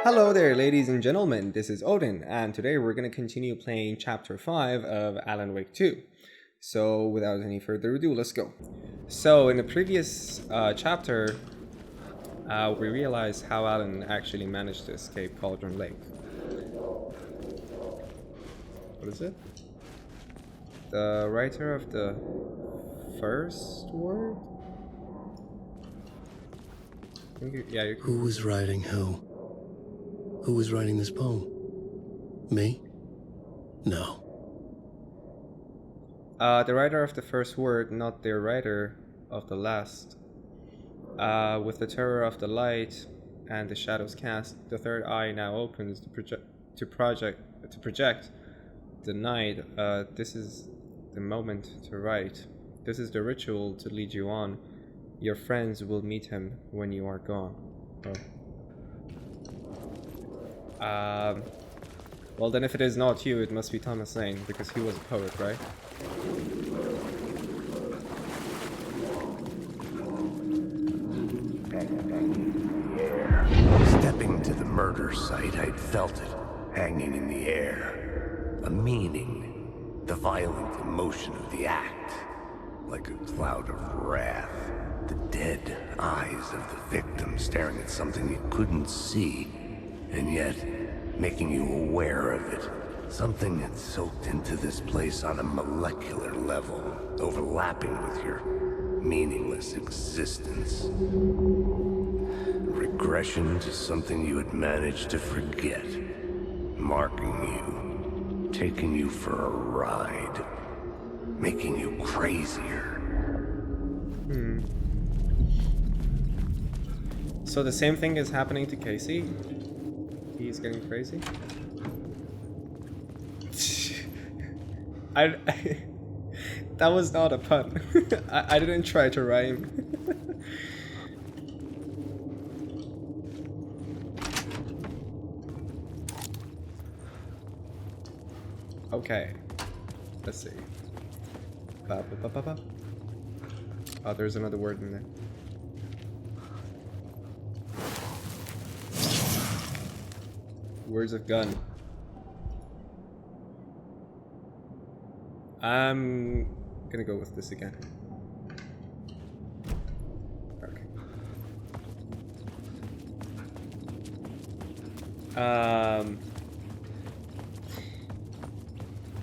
Hello there, ladies and gentlemen. This is Odin, and today we're going to continue playing Chapter 5 of Alan Wake 2. So, without any further ado, let's go. So, in the previous chapter, we realized how Alan actually managed to escape Cauldron Lake. What is it? The writer of the first word? Who was writing who? Who was writing this poem? Me? No. The writer of the first word, not the writer of the last. With the terror of the light and the shadows cast, the third eye now opens to project the night. This is the moment to write. This is the ritual to lead you on. Your friends will meet him when you are gone. Well then, if it is not you, it must be Thomas Lane, because he was a poet, right? Stepping to the murder site, I'd felt it, hanging in the air. A meaning, the violent emotion of the act, like a cloud of wrath. The dead eyes of the victim staring at something you couldn't see, and yet making you aware of it. Something had soaked into this place on a molecular level, overlapping with your meaningless existence. Regression to something you had managed to forget, marking you, taking you for a ride, making you crazier. So the same thing is happening to Casey? He's getting crazy? That was not a pun. I didn't try to rhyme. Okay. Let's see. Ba, ba, ba, ba, ba. Oh, there's another word in there. Words of gun. I'm gonna go with this again. Okay.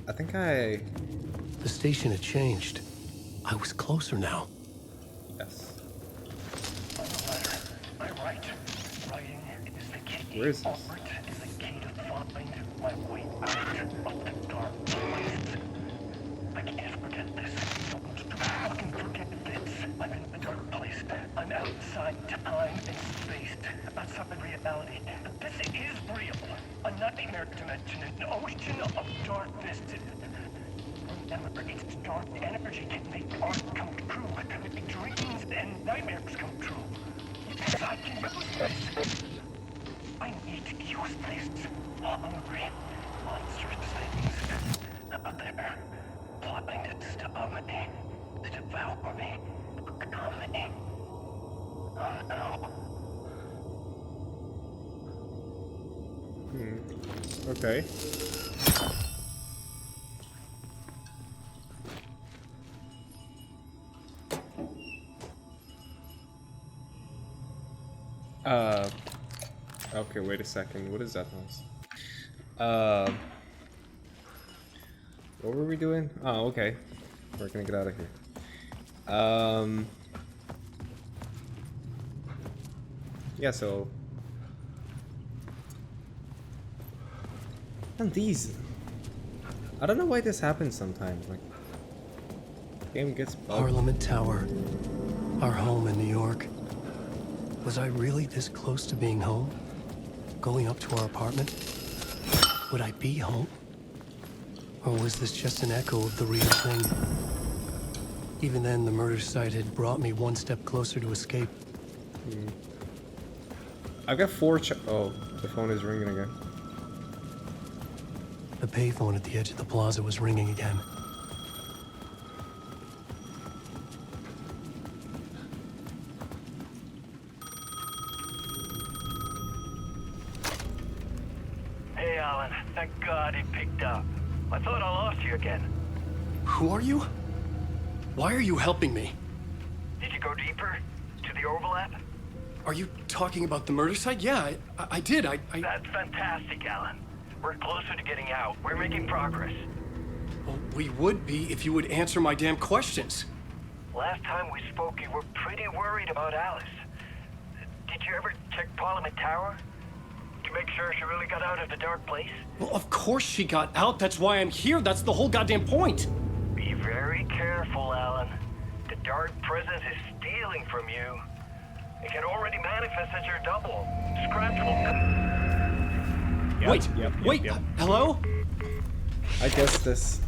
I think The station had changed. I was closer now. Yes. My right. Writing is the key. Where is this? Art is the key to find my way out of the dark place. I can't forget this. Don't fucking forget this. I'm in a dark place. I'm outside time and space. Outside reality. But this is real. A nightmare dimension. An ocean of darkness. Remember, its dark energy can make art come true. Make dreams and nightmares come true. Yes, I can use this. I need to use this. Hungry, monstrous things out there, plotting to stop me, to devour me, become me. Oh no. Okay. Okay, wait a second. What is that noise? What were we doing? Oh, okay. We're gonna get out of here. Yeah, so... And these... I don't know why this happens sometimes, like... Game gets bugged. Parliament Tower. Our home in New York. Was I really this close to being home? Going up to our apartment? Would I be home? Or was this just an echo of the real thing? Even then, the murder site had brought me one step closer to escape. I've got oh, the phone is ringing again. The payphone at the edge of the plaza was ringing again. Thank God it picked up. I thought I lost you again. Who are you? Why are you helping me? Did you go deeper? To the overlap? Are you talking about the murder site? Yeah, I did. I... That's fantastic, Alan. We're closer to getting out. We're making progress. Well, we would be if you would answer my damn questions. Last time we spoke, you were pretty worried about Alice. Did you ever check Parliament Tower? To make sure she really got out of the dark place? Well, of course she got out. That's why I'm here. That's the whole goddamn point. Be very careful, Alan. The dark presence is stealing from you. It can already manifest as your double. Scratch will... Wait, hello? I guess this...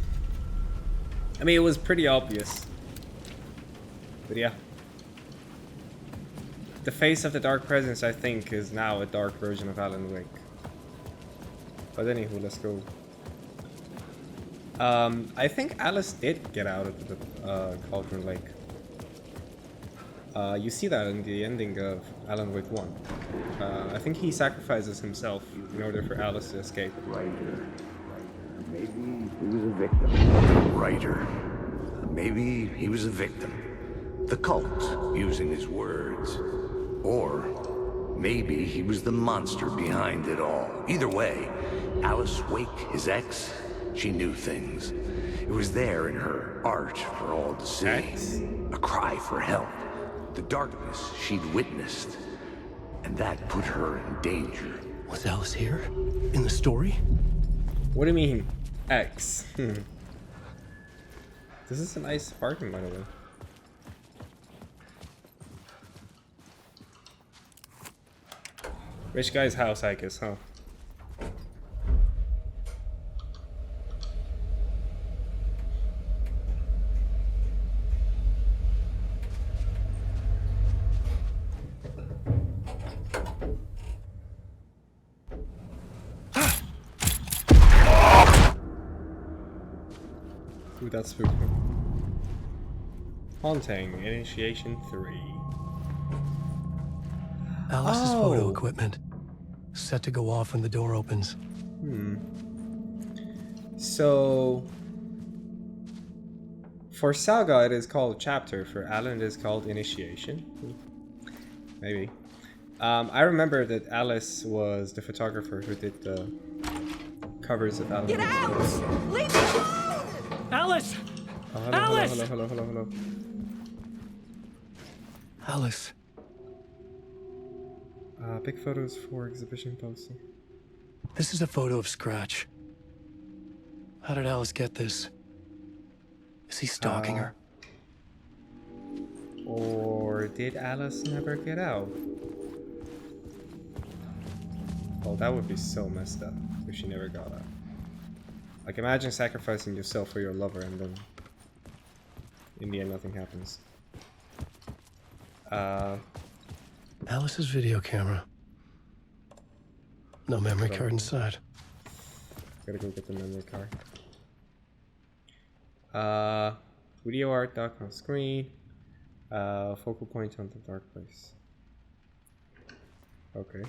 I mean, it was pretty obvious. But yeah. The face of the dark presence, I think, is now a dark version of Alan Wake. But anywho, let's go. I think Alice did get out of the Cauldron Lake. You see that in the ending of Alan Wake 1. I think he sacrifices himself in order for Alice to escape. Writer. Maybe he was a victim. The writer. Maybe he was a victim. The cult, using his words. Or maybe he was the monster behind it all. Either way, Alice Wake, his ex, she knew things. It was there in her art for all to see. Ex? A cry for help. The darkness she'd witnessed. And that put her in danger. Was Alice here? In the story? What do you mean, X? This is a nice apartment, by the way. Rich guy's house, I guess, huh? Ooh, that's spooky. Haunting, Initiation 3. Alice's photo equipment. Set to go off when the door opens. So, for Saga it is called Chapter, for Alan it is called Initiation. Maybe. I remember that Alice was the photographer who did the covers of Alan. Get out! Leave me alone! Alice! Oh, hello, Alice! hello. Alice. Big photos for exhibition poster. This is a photo of Scratch. How did Alice get this? Is he stalking her? Or did Alice never get out? Oh, that would be so messed up if she never got out. Like, imagine sacrificing yourself for your lover and then in the end nothing happens. Alice's video camera. No memory card inside. Gotta go get the memory card. Video art dock on screen. Focal point on the dark place. Okay.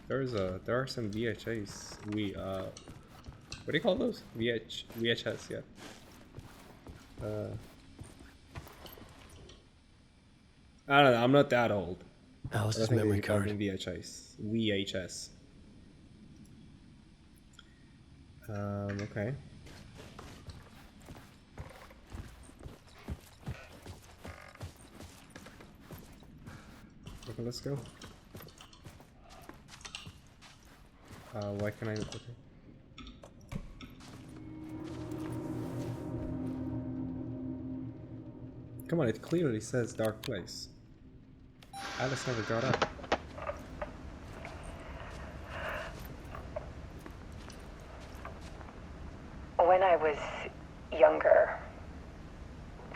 There are some VHS. What do you call those? VHS, yeah. I don't know. I'm not that old. Alice's memory card. VHS. Okay. Okay, let's go. Why can I? Okay. Come on, it clearly says dark place. Alice never got up. When I was younger,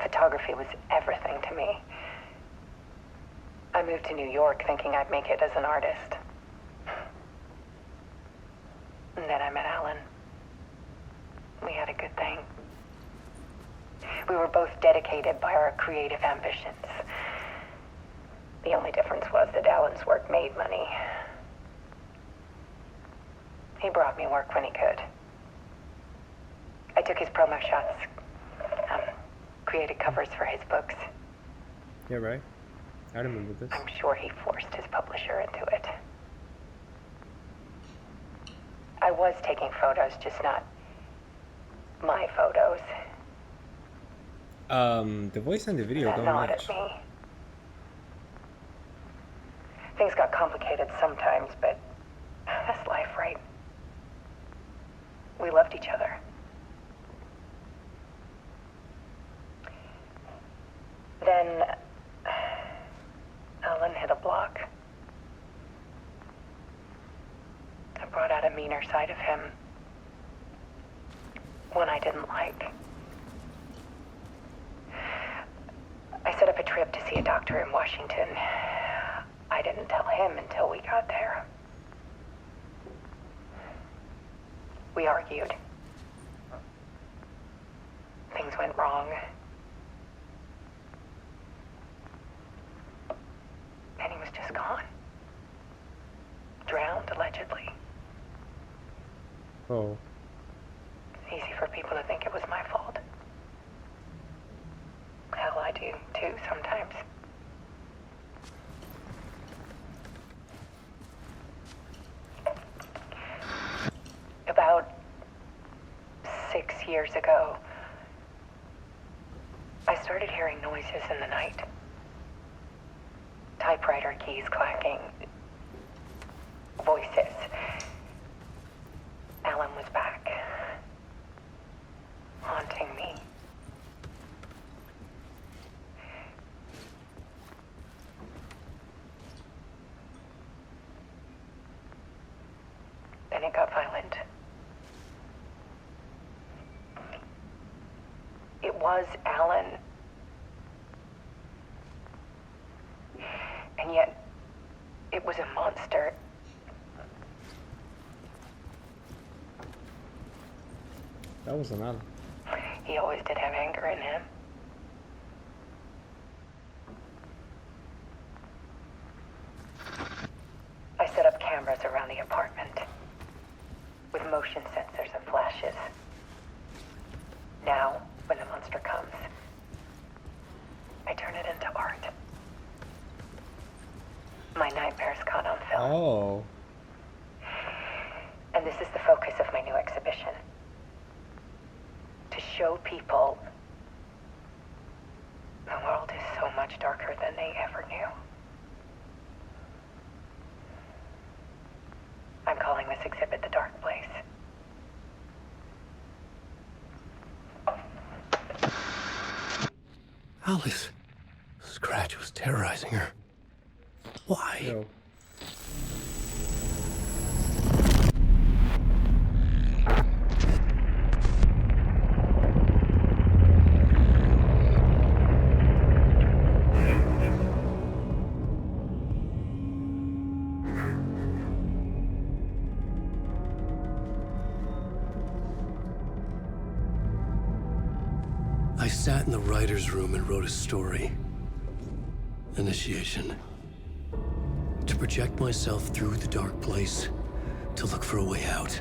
photography was everything to me. I moved to New York thinking I'd make it as an artist. And then I met Alan. We had a good thing. We were both dedicated by our creative ambitions. The only difference was that Alan's work made money. He brought me work when he could. I took his promo shots, created covers for his books. Yeah, right. I remember this. I'm sure he forced his publisher into it. I was taking photos, just not my photos. The voice and the video don't Not match. at me. Things got complicated sometimes, but that's life, right? We loved each other. Then Alan hit a block. I brought out a meaner side of him. One I didn't like. I set up a trip to see a doctor in Washington. I didn't tell him until we got there. We argued. Things went wrong. And he was just gone. Drowned, allegedly. Oh. It's easy for people to think it was my fault. Hell, I do too sometimes. About 6 years ago, I started hearing noises in the night. Typewriter keys clacking. Voices. Alan was back. Haunting me. Then it got violent. It was Alan. And yet, it was a monster. That was an Alan. He always did have anger in him. I set up cameras around the apartment with motion sensors and flashes. Now, when the monster comes, I turn it into art. My nightmares caught on film. Oh. And this is the focus of my new exhibition. To show people the world is so much darker than they ever knew. I'm calling this exhibit The Dark Place. Alice. Scratch was terrorizing her. Why? Yo. I sat in the writer's room and wrote a story. Initiation. To project myself through the dark place, to look for a way out.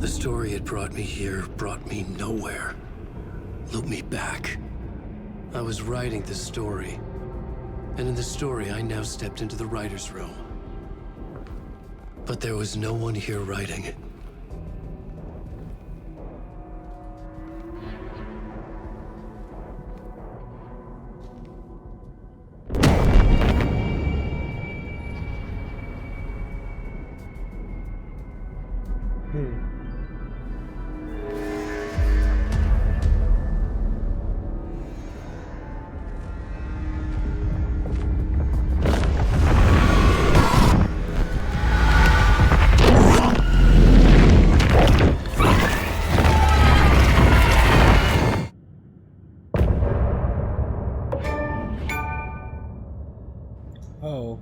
The story had brought me here, brought me nowhere. Looped me back. I was writing the story. And in the story, I now stepped into the writer's room. But there was no one here writing it. Oh.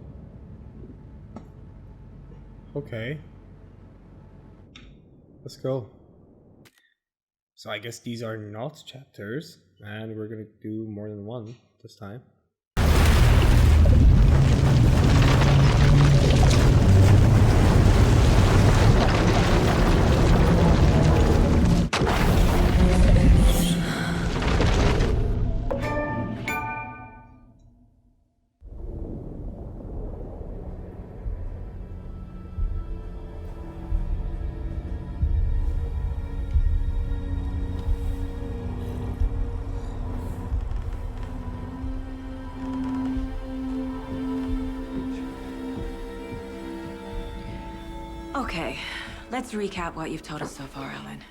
Okay. Let's go. So I guess these are not chapters, and we're gonna do more than one this time. Okay, let's recap what you've told us so far, Alan.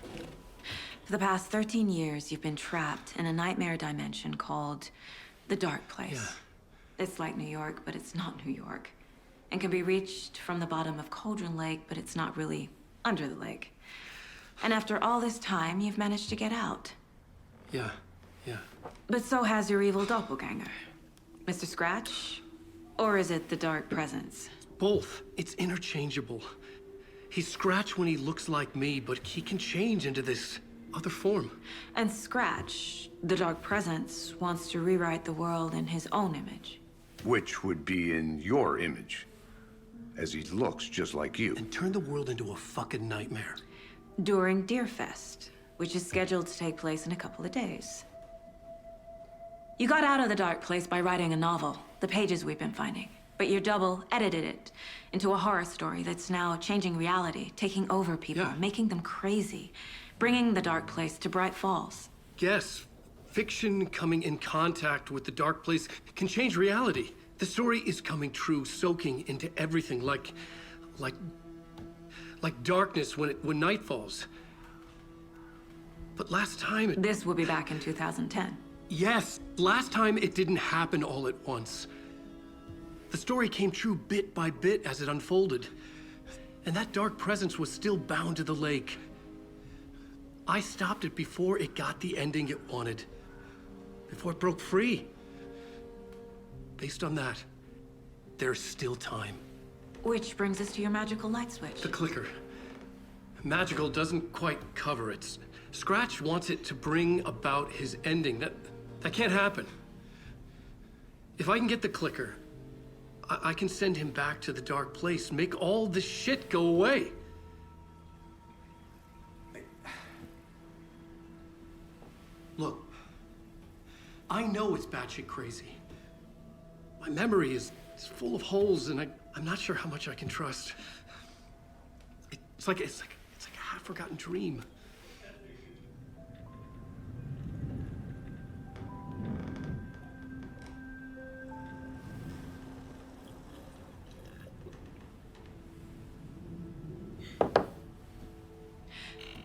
For the past 13 years, you've been trapped in a nightmare dimension called the Dark Place. Yeah. It's like New York, but it's not New York. And can be reached from the bottom of Cauldron Lake, but it's not really under the lake. And after all this time, you've managed to get out. Yeah. But so has your evil doppelganger. Mr. Scratch? Or is it the Dark Presence? Both. It's interchangeable. He's Scratch when he looks like me, but he can change into this other form. And Scratch, the Dark Presence, wants to rewrite the world in his own image. Which would be in your image, as he looks just like you. And turn the world into a fucking nightmare. During Deerfest, which is scheduled to take place in a couple of days. You got out of the Dark Place by writing a novel, the pages we've been finding. But your double edited it into a horror story that's now changing reality, taking over people, Yeah. making them crazy, bringing the Dark Place to Bright Falls. Yes, fiction coming in contact with the Dark Place can change reality. The story is coming true, soaking into everything like darkness when night falls. But last time This will be back in 2010. Yes, last time it didn't happen all at once. The story came true bit by bit as it unfolded. And that dark presence was still bound to the lake. I stopped it before it got the ending it wanted. Before it broke free. Based on that, there's still time. Which brings us to your magical light switch. The clicker. Magical doesn't quite cover it. Scratch wants it to bring about his ending. That can't happen. If I can get the clicker, I can send him back to the Dark Place, make all this shit go away. Look, I know it's batshit crazy. My memory is full of holes, and I'm not sure how much I can trust. It's like a half-forgotten dream.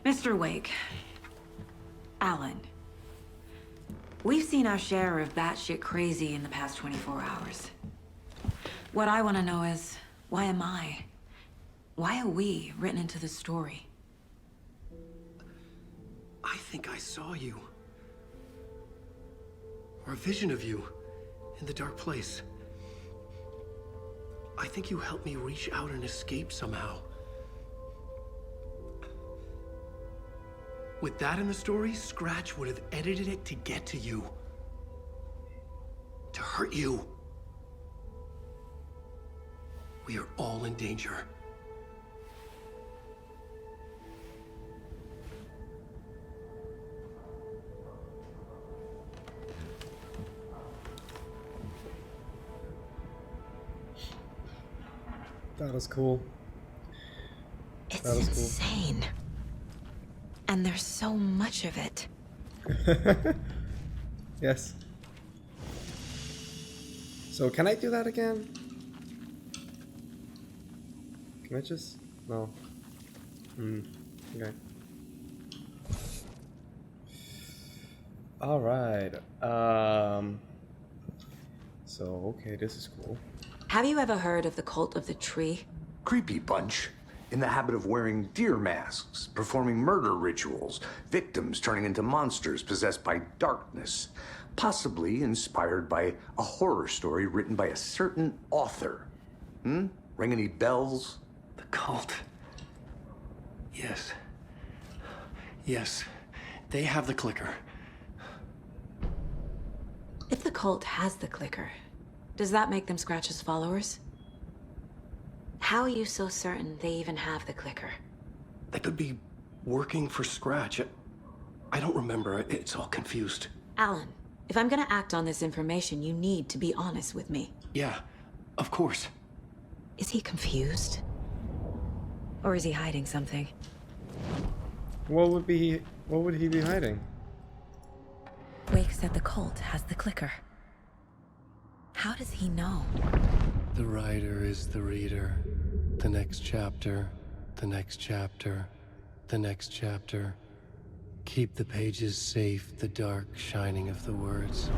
Mr. Wake. Alan. We've seen our share of batshit crazy in the past 24 hours. What I want to know is, why am I? Why are we written into the story? I think I saw you. Or a vision of you in the Dark Place. I think you helped me reach out and escape somehow. With that in the story, Scratch would have edited it to get to you. To hurt you. We are all in danger. That was cool. It's That was cool. insane. And there's so much of it. Yes. So can I do that again? Can I just... No. Okay. Alright. So, okay, this is cool. Have you ever heard of the Cult of the Tree? Creepy bunch. In the habit of wearing deer masks, performing murder rituals, victims turning into monsters possessed by darkness, possibly inspired by a horror story written by a certain author. Ring any bells? The cult. Yes. Yes. They have the clicker. If the cult has the clicker, does that make them Scratch's followers? How are you so certain they even have the clicker? They could be working for Scratch. I don't remember. It's all confused. Alan, if I'm gonna act on this information, you need to be honest with me. Yeah, of course. Is he confused? Or is he hiding something? What would he be hiding? Wake said the cult has the clicker. How does he know? The writer is the reader. The next chapter the next chapter, the next chapter. Keep the pages safe, the dark shining of the words.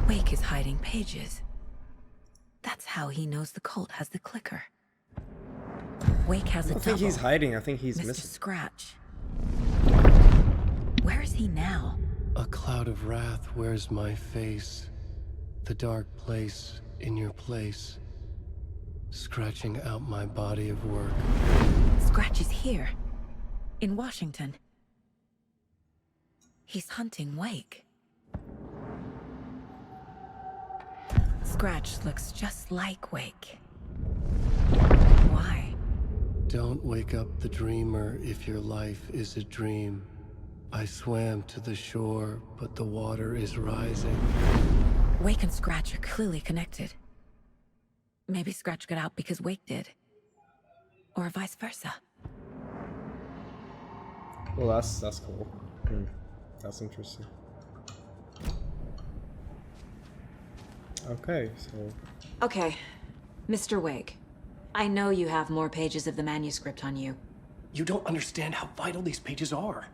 Wake is hiding pages. That's how he knows the cult has the clicker. Wake has a I double. think he's hiding. I think he's Mr. missing. Scratch. Where is he now? A cloud of wrath wears my face, the dark place in your place, scratching out my body of work. Scratch is here, in Washington. He's hunting Wake. Scratch looks just like Wake. Why? Don't wake up the dreamer if your life is a dream. I swam to the shore, but the water is rising. Wake and Scratch are clearly connected. Maybe Scratch got out because Wake did. Or vice versa. Well, that's cool. That's interesting. Okay, so Okay, Mr. Wake. I know you have more pages of the manuscript on you. You don't understand how vital these pages are.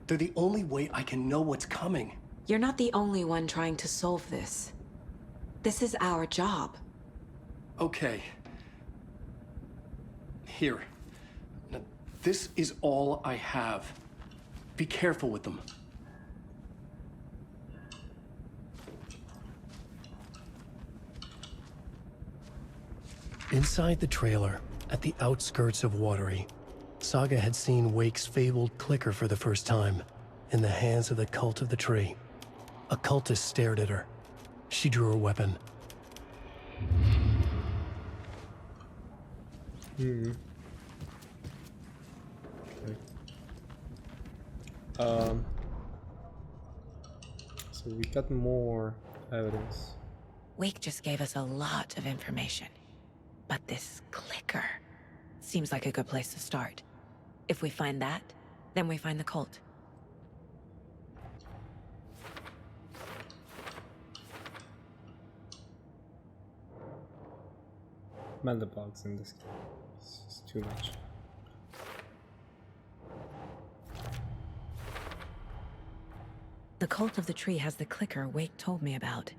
They're the only way I can know what's coming. You're not the only one trying to solve this. This is our job. Okay. Here. Now, this is all I have. Be careful with them. Inside the trailer, at the outskirts of Watery, Saga had seen Wake's fabled clicker for the first time, in the hands of the Cult of the Tree. A cultist stared at her. She drew her weapon. Okay. So we got more evidence. Wake just gave us a lot of information. But this clicker seems like a good place to start. If we find that, then we find the cult. Man, the bugs in this game. It's too much. The Cult of the Tree has the clicker Wake told me about.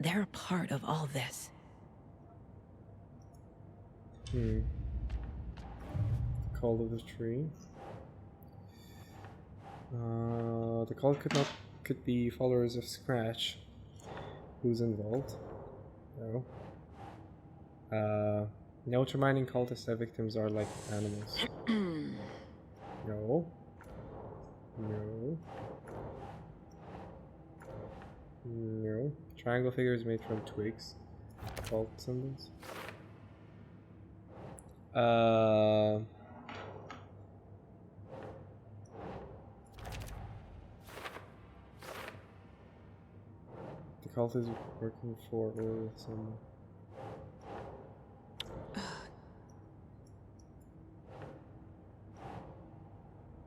They're a part of all this. Call of the Tree. The cult could be followers of Scratch. Who's involved? No. No, reminding cultists that victims are like animals. No. No. No. Triangle figures made from twigs. Cult symbols. The cult is working for some.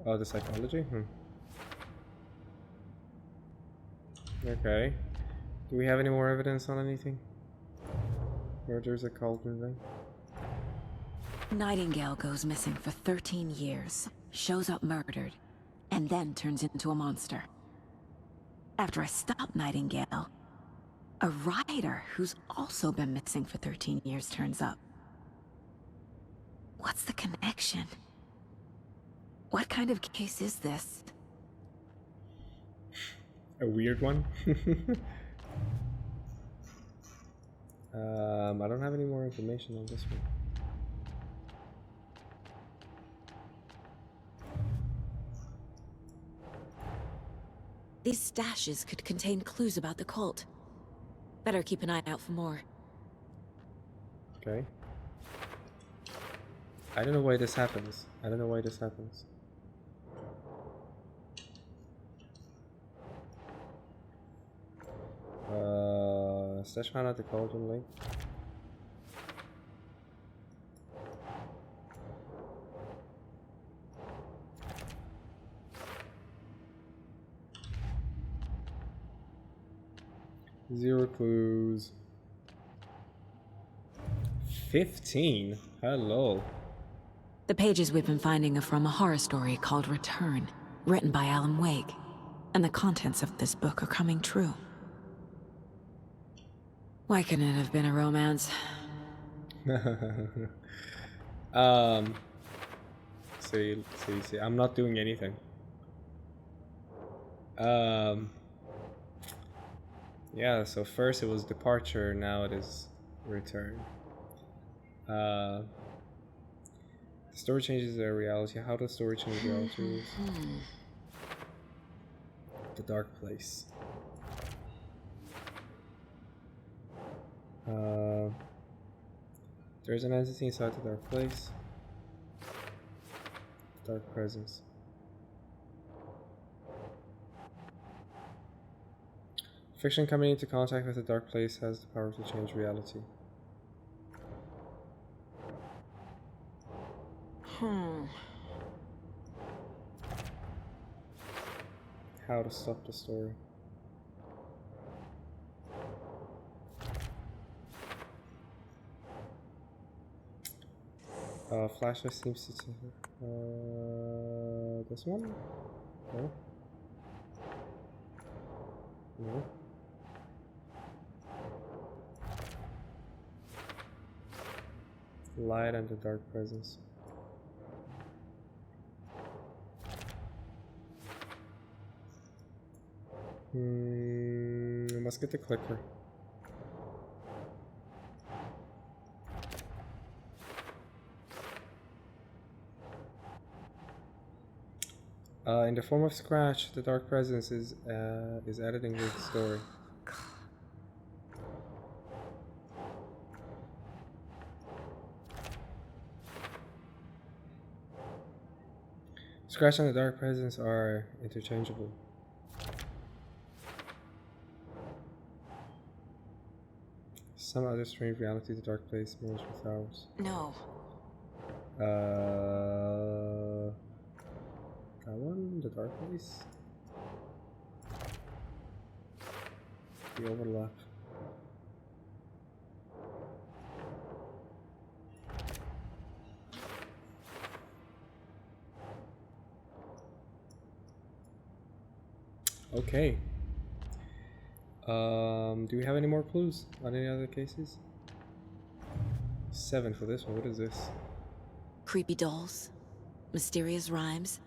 Oh, the psychology? Okay. Do we have any more evidence on anything? Or there's a cult moving? Nightingale goes missing for 13 years, shows up murdered, and then turns into a monster. After I stop Nightingale, a writer who's also been missing for 13 years turns up. What's the connection? What kind of case is this? A weird one? I don't have any more information on this one. These stashes could contain clues about the cult. Better keep an eye out for more. Okay. I don't know why this happens. I don't know why this happens. Stash found at the Cauldron Lake. Zero clues. 15? Hello. The pages we've been finding are from a horror story called Return, written by Alan Wake. And the contents of this book are coming true. Why couldn't it have been a romance? See, I'm not doing anything. Yeah, so first it was departure, now it is return. The story changes their reality. How does story change reality? The dark place. There's an entity inside the dark place. Dark presence. Fiction coming into contact with the dark place has the power to change reality. How to stop the story. Flashlight seems to... this one? No? No? Light and the dark presence. Let's get the clicker. In the form of scratch, the dark presence is editing the story. Scratch and the dark presence are interchangeable. Some other strange reality, the dark place merged with ours. No. That one, the dark place. The overlap. Okay. Do we have any more clues on any other cases? 7 for this one. What is this? Creepy dolls. Mysterious rhymes.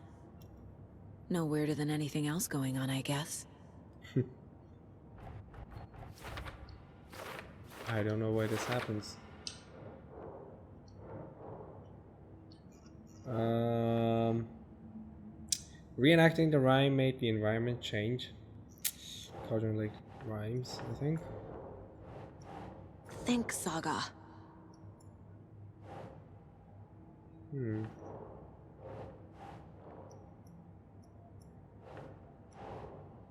No weirder than anything else going on, I guess. I don't know why this happens. Reenacting the rhyme made the environment change. Cauldron Lake rhymes, I think. Think Saga.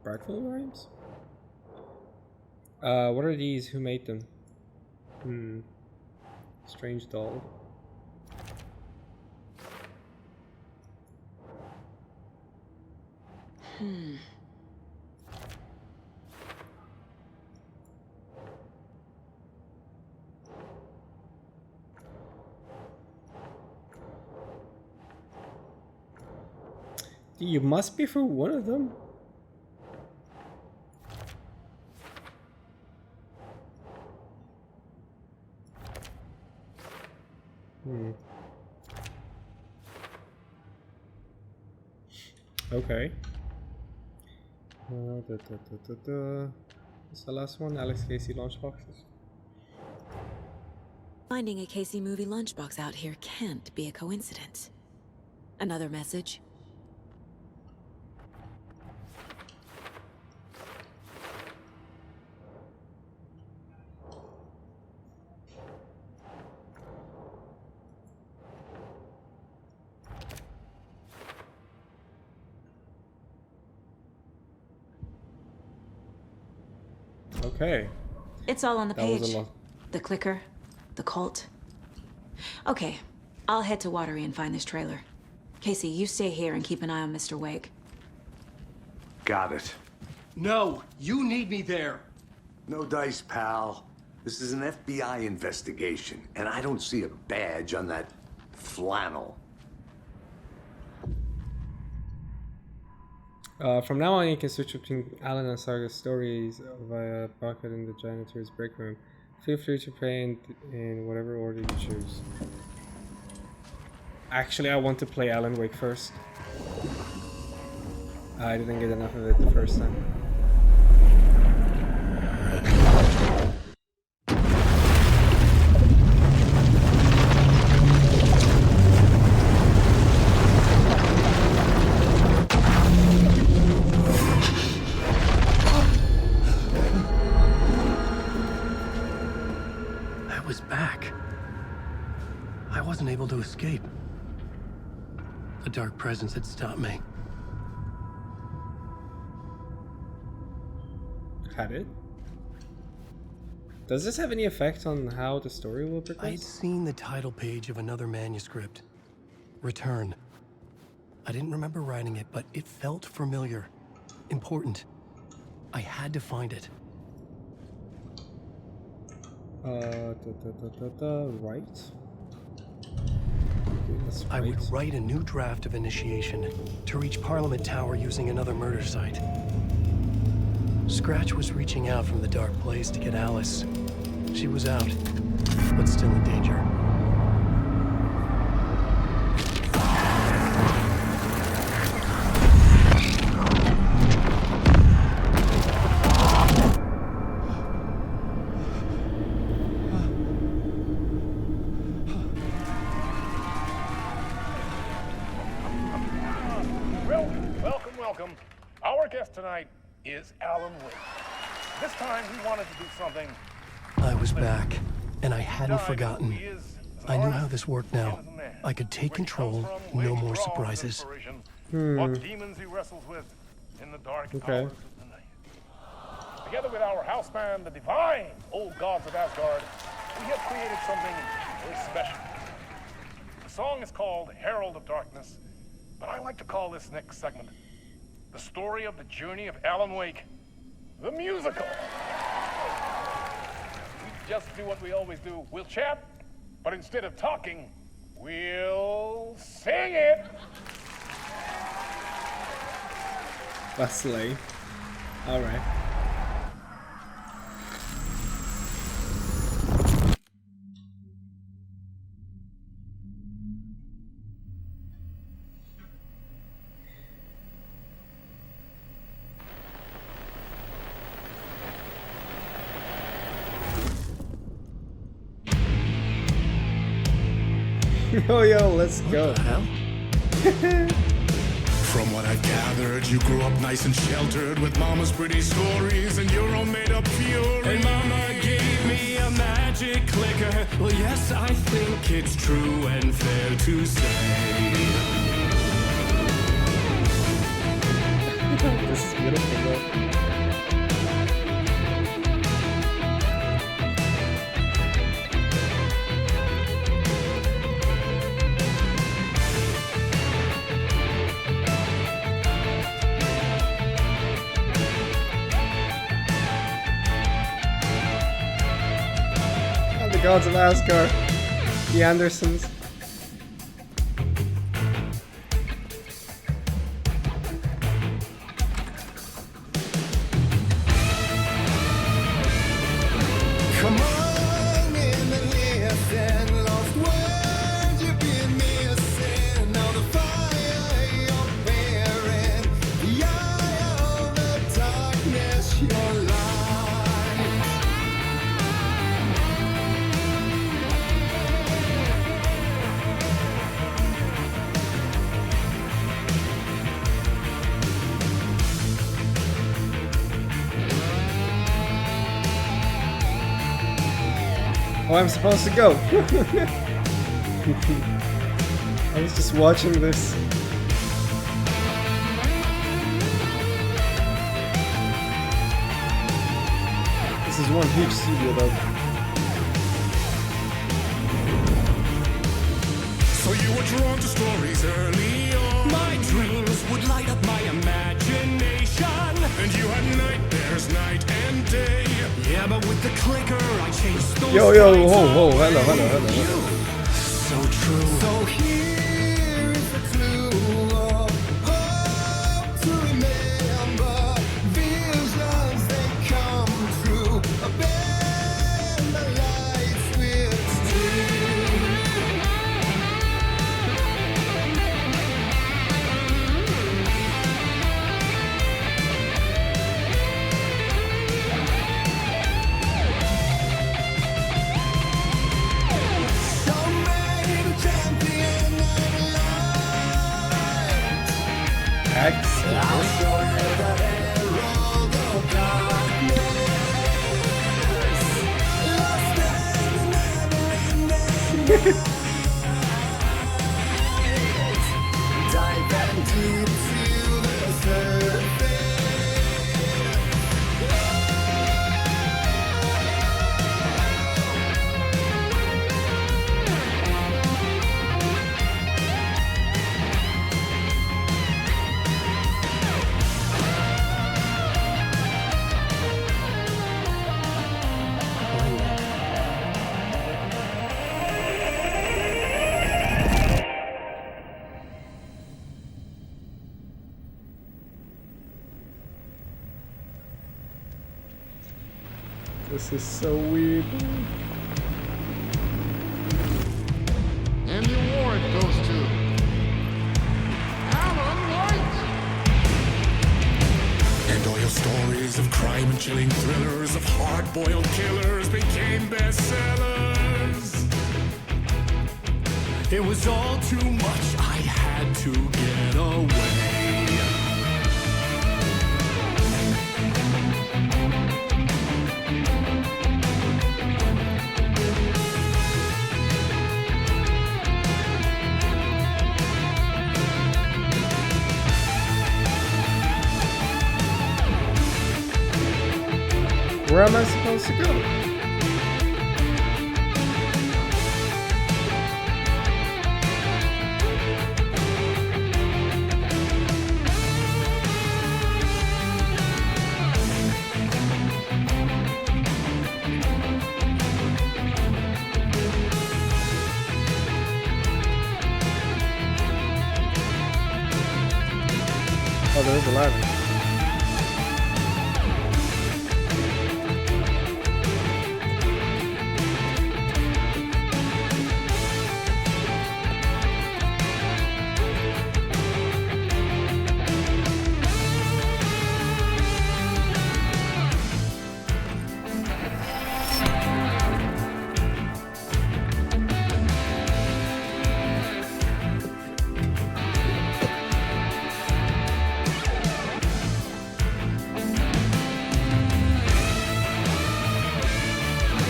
Brightful rhymes? What are these? Who made them? Strange doll. You must be for one of them. Okay. What's the last one? Alex Casey lunchboxes. Finding a Casey movie lunchbox out here can't be a coincidence. Another message? Okay. It's all on the That was page. a lot. The clicker, the cult. Okay, I'll head to Watery and find this trailer. Casey, you stay here and keep an eye on Mr. Wake. Got it. No, you need me there. No dice, pal. This is an FBI investigation, and I don't see a badge on that flannel. From now on, you can switch between Alan and Saga's stories via bucket in the janitor's break room. Feel free to play in whatever order you choose. Actually, I want to play Alan Wake first. I didn't get enough of it the first time. I was back. I wasn't able to escape. A dark presence had stopped me. Had it? Does this have any effect on how the story will I'd progress? seen the title page of another manuscript. Return. I didn't remember writing it, but it felt familiar. Important. I had to find it. Right. I would write a new draft of initiation to reach Parliament Tower using another murder site. Scratch was reaching out from the dark place to get Alice. She was out, but still in danger. Welcome. Our guest tonight is Alan Wake. This time we wanted to do something. I was back, and I hadn't forgotten. I knew how this worked now. I could take control, no more surprises. What demons he wrestles with in the dark hours of the night. Together with our house band, the divine old gods of Asgard, we have created something very special. The song is called Herald of Darkness, but I like to call this next segment the story of the journey of Alan Wake, the musical. We just do what we always do. We'll chat, but instead of talking, we'll sing it. That's lame. Alright. Yo, let's go. What the hell? From what I've gathered, you grew up nice and sheltered with mama's pretty stories and your own made-up fury. And mama gave me a magic clicker. Well, yes, I think it's true and fair to say. This is beautiful, bro. The gods of Asgard, the Andersons. Come on in and listen, lost words you've been missing. Now the fire you're bearing, the eye of the darkness, your light. Oh, I'm supposed to go. I was just watching this. This is one huge studio though. So you were drawn to stories early on. My dreams would light up my imagination. And you had nightmares night and day. Yeah, but with the clicker I chased those Yo, lights hello. away. You. So true. So here is a clue of hope to remain. Diving deep to the surface. This is so weird. And the award goes to Alan White. And all your stories of crime and chilling thrillers of hard-boiled killers became bestsellers. It was all too much. I had to get away. Where am I supposed to go? Oh, there's a ladder.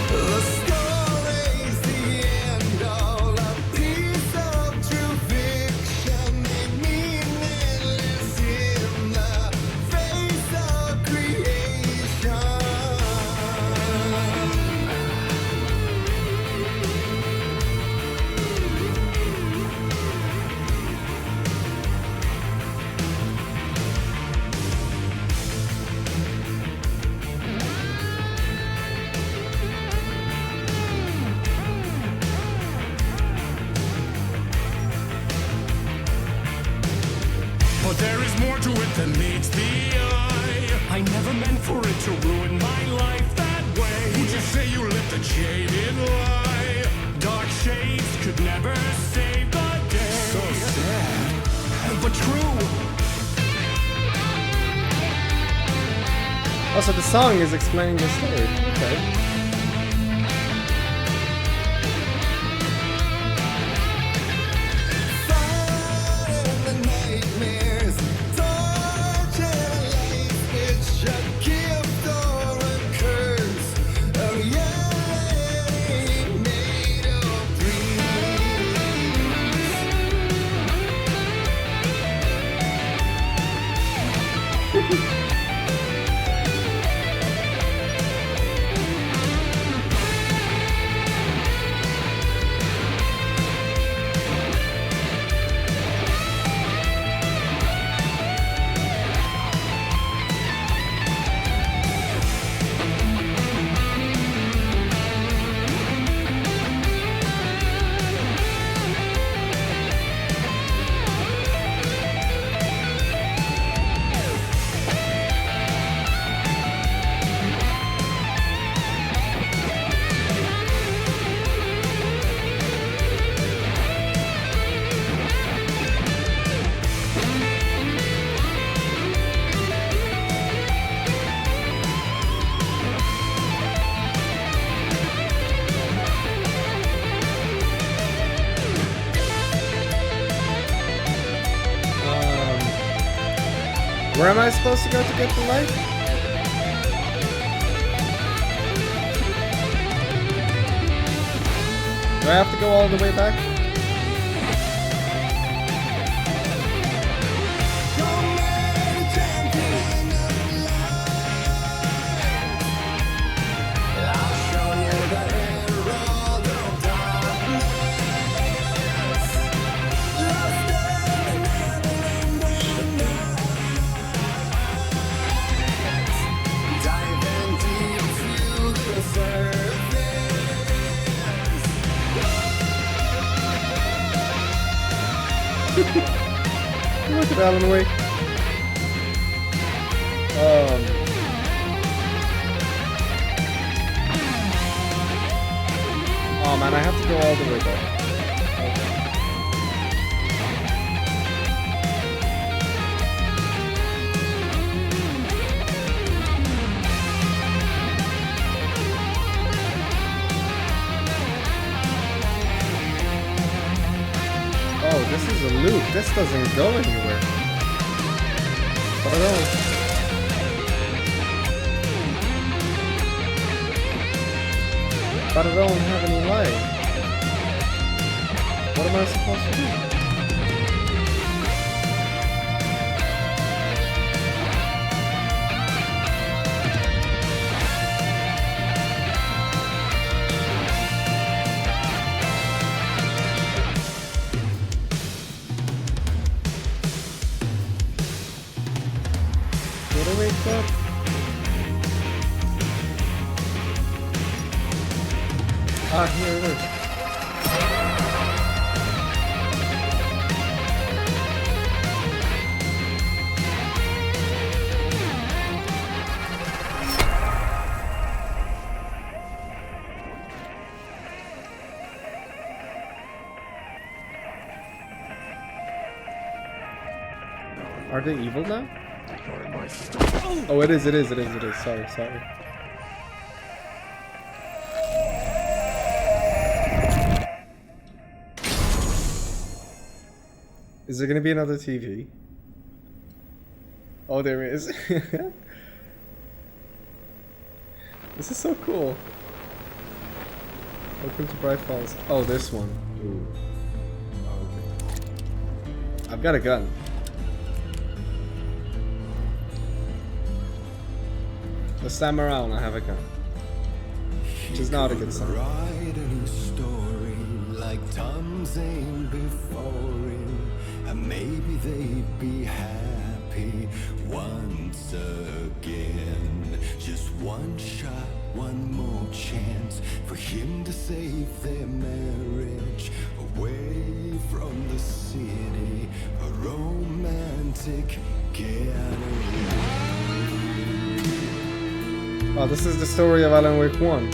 The story's the end, all a piece of true fiction, made meaningless in the face of creation. But there is more to it than meets the eye. I never meant for it to ruin my life that way. Would you say you let the jaded lie? Dark shades could never save the day. So sad. But true. Also, the song is explaining the story. Okay. Fighting the nightmares, tortured life, it's a gift or a curse. A reality made of dreams. Where am I supposed to go to get the light? Do I have to go all the way back? Look at Alan Wake. Oh man, I have to go all the way back. Oh, this is a loop. This doesn't go anywhere. But I don't have any light. What am I supposed to do? Did I wake up? Ah, here it is. Are they evil now? Oh, it is. Sorry. Is there gonna be another TV? Oh, there is. This is so cool. Welcome to Bright Falls. Oh, this one. Ooh. Okay. I've got a gun. This time around, I have a gun. Which is not a good sign. Write a new story like Tom Zane before him, and maybe they'd be happy once again. Just one shot, one more chance for him to save their marriage away from the city, a romantic getaway. Oh, this is the story of Alan Wake 1.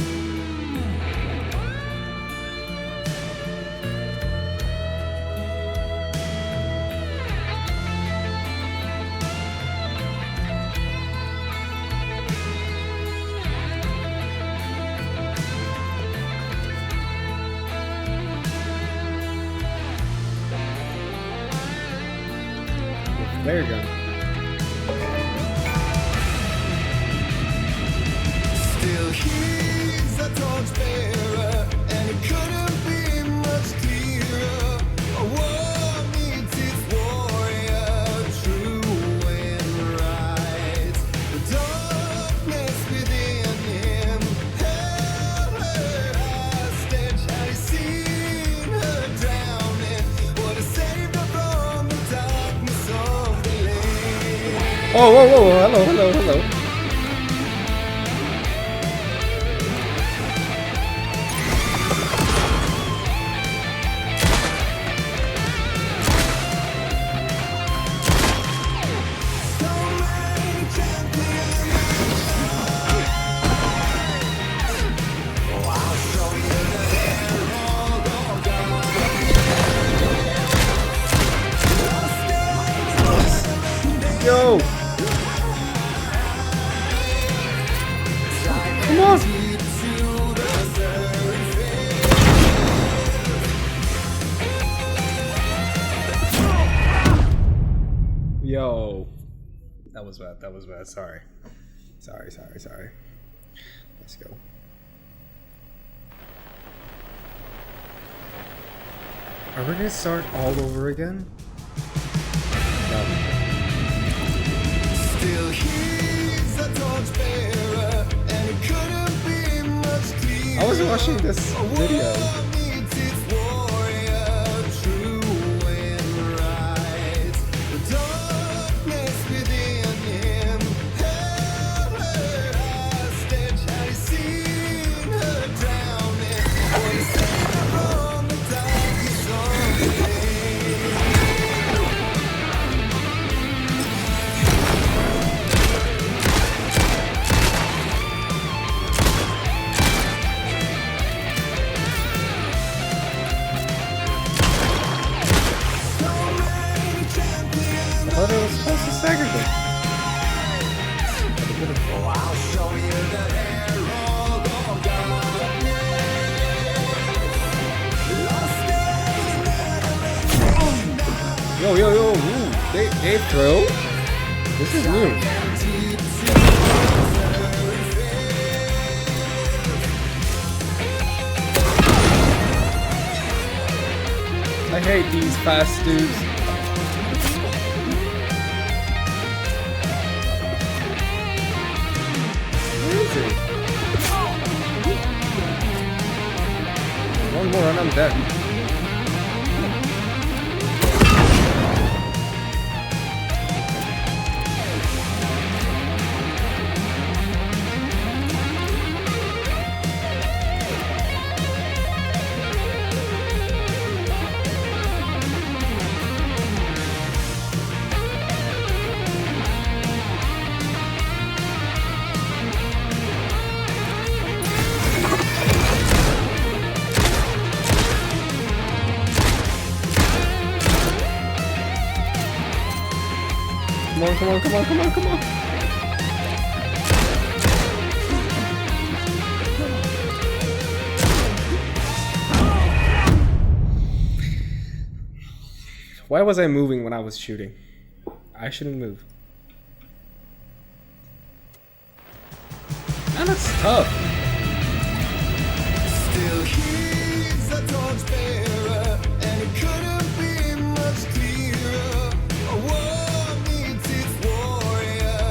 There you go. Still he's a torchbearer, and it couldn't be much clearer. A war meets its warrior, true and right. The darkness within him held her hostage. Had he seen her drowning, would have saved her from the darkness of the lake. Oh, whoa, hello. Yo! Come on! Yo! That was bad. Sorry. Let's go. Are we gonna start all over again? No. Still he's a torchbearer, and it couldn't be much clearer. I was watching this video. War meets its warrior, true and right. The darkness within him held her hostage. Had he seen her drowning? Would he save her from the darkness of the day? I thought it was supposed to segregate. Oh, I'll show you the herald of darkness. Yo, yo, yo, ooh, they throw? This is new. I hate these fast dudes. Where is it? One more and I'm dead. Come on, come on, come on, come on, come on. Why was I moving when I was shooting? I shouldn't move. Man, that's tough. Still he's a torchbearer, and it couldn't be much clearer. A war meets its warrior,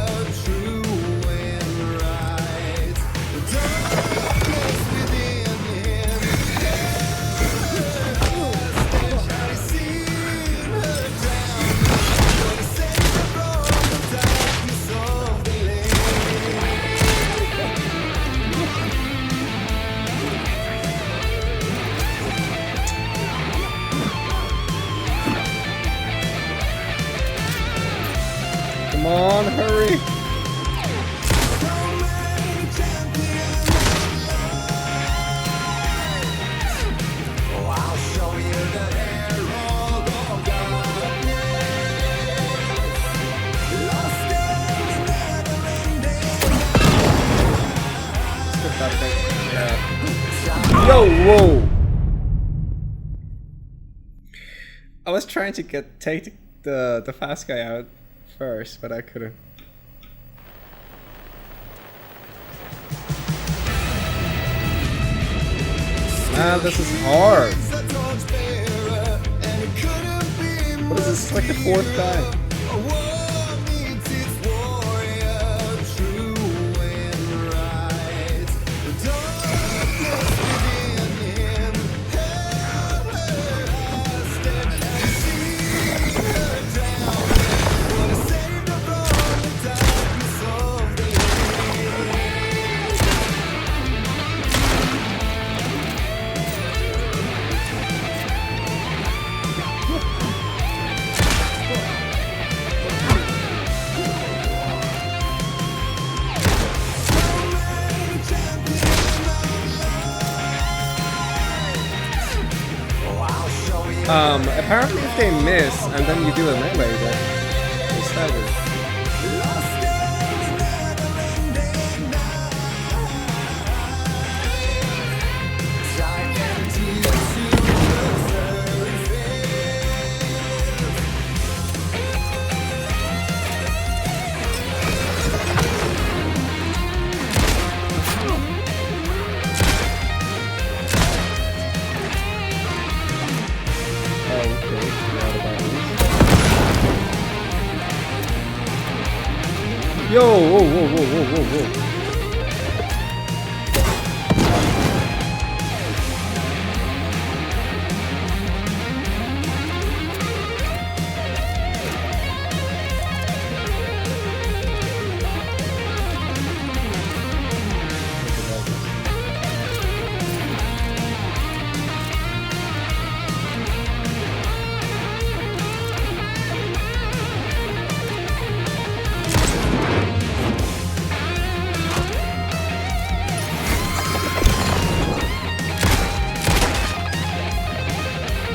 true and right. The darkness within him held her hostage. Had he seen her drowning? Would he save her from the darkness of the lake? Come on, hurry. Oh, I'll show you the herald of darkness. Lost in the never-ending Skip that thing. Yeah. Yo, whoa. I was trying to take the fast guy out first, but I couldn't. Man, this is hard. What is this? Like the fourth time. A war meets its warrior, true and right. The darkness within him held her hostage. Had he seen her drowning? Would have saved her from the darkness of the lake. Apparently if they miss and then you do a melee, then they stagger. Whoa, whoa, whoa, whoa, whoa, whoa.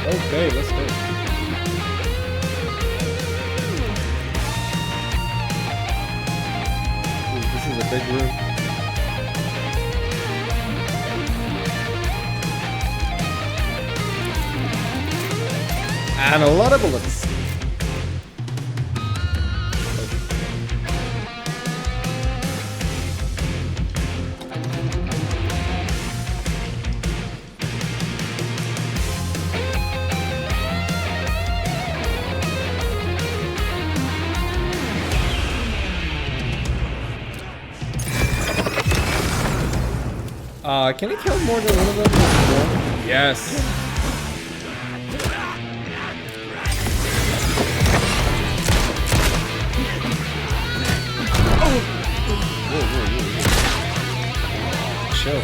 Okay, let's go. Ooh, this is a big room. And a lot of bullets. Can I kill more than one of them? Yes. Oh. Whoa, whoa, whoa. Chill.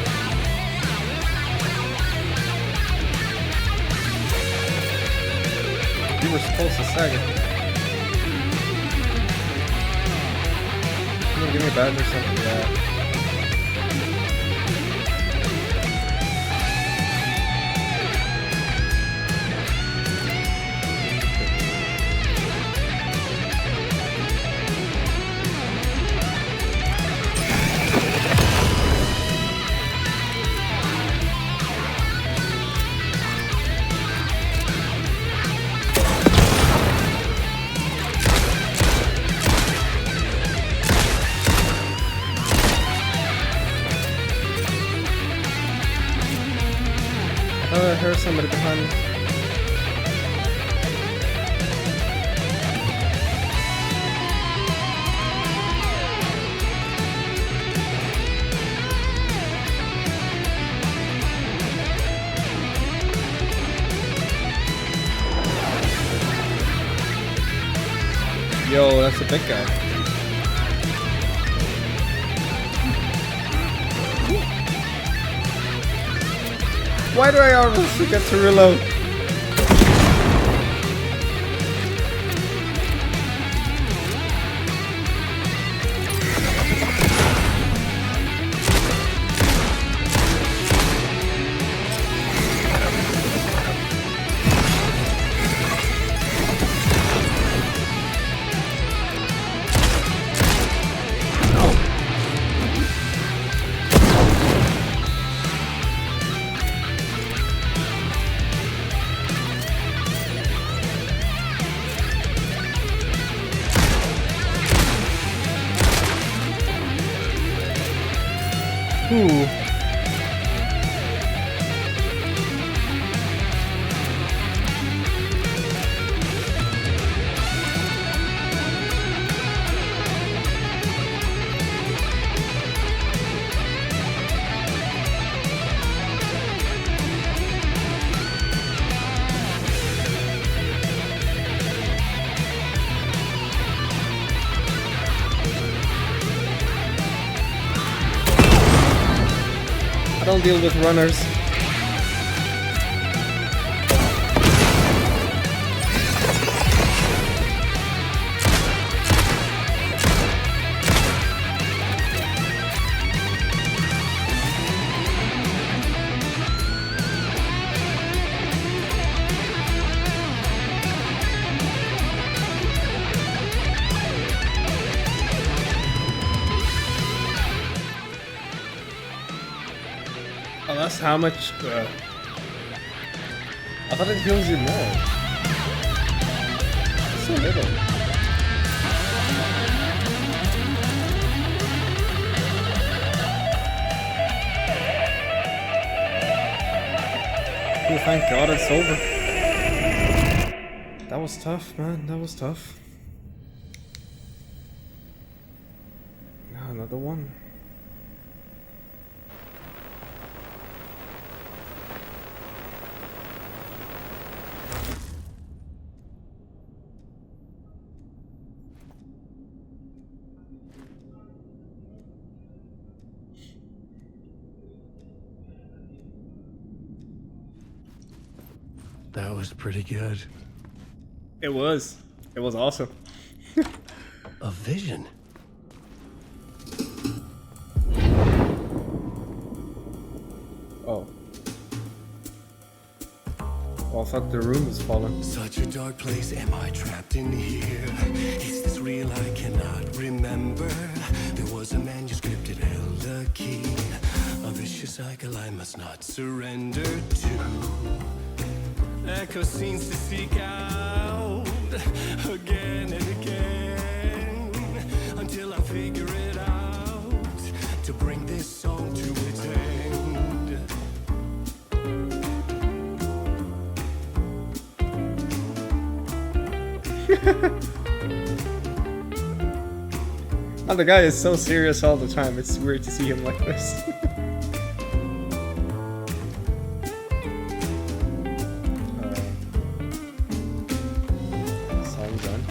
You were supposed to second. Come on, give me a badge or something. Yeah. Oh, I heard somebody behind me. Yo, that's a big guy. Why do I always forget to reload? Ooh. I don't deal with runners. Oh, that's how much. I thought it heals you more. So little. Oh, thank God it's over. That was tough, man. That was tough. another one. That was pretty good. It was. It was awesome. A vision. Oh. Well, I thought the room was falling. Such a dark place, am I trapped in here? Is this real? I cannot remember. There was a manuscript, it held a key. A vicious cycle I must not surrender to. Echo scenes to seek out again and again until I figure it out to bring this song to its end. Oh, the guy is so serious all the time. It's weird to see him like this. Song done.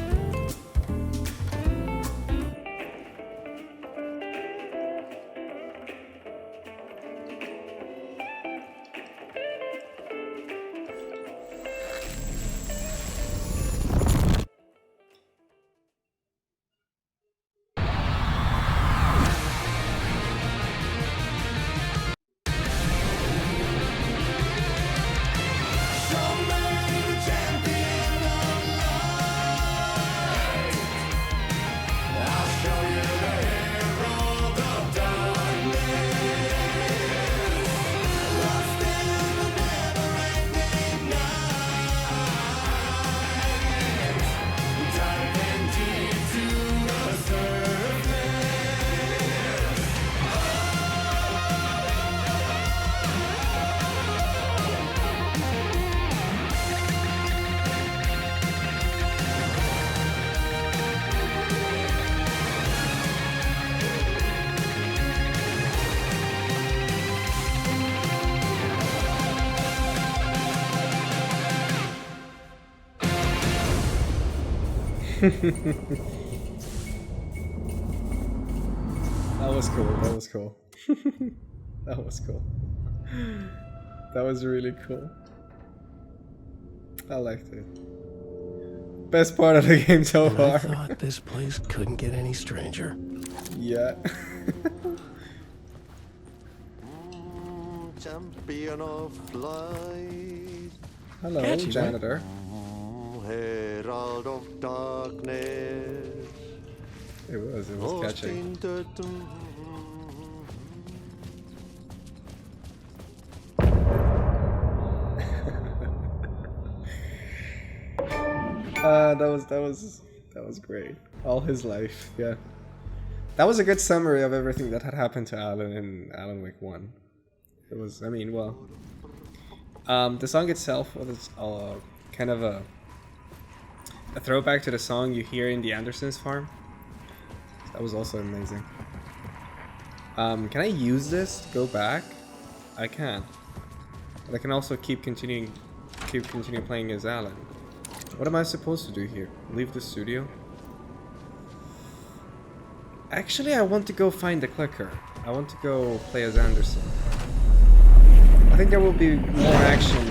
That was cool. That was cool. That was cool. That was really cool. I liked it. Best part of the game so And I far. thought this place couldn't get any stranger. Yeah. Champion of light, Hello, Catchy, right? janitor. herald of darkness. It was lost catchy. in the That was great. All his life, yeah. That was a good summary of everything that had happened to Alan in Alan Wake 1. It was, I mean, well, the song itself was kind of a throwback to the song you hear in the Andersons farm. That was also amazing. Can I use this to go back? I can. But I can also keep continuing playing as Alan. What am I supposed to do here? Leave the studio? Actually, I want to go find the clicker. I want to go play as Anderson. I think there will be more action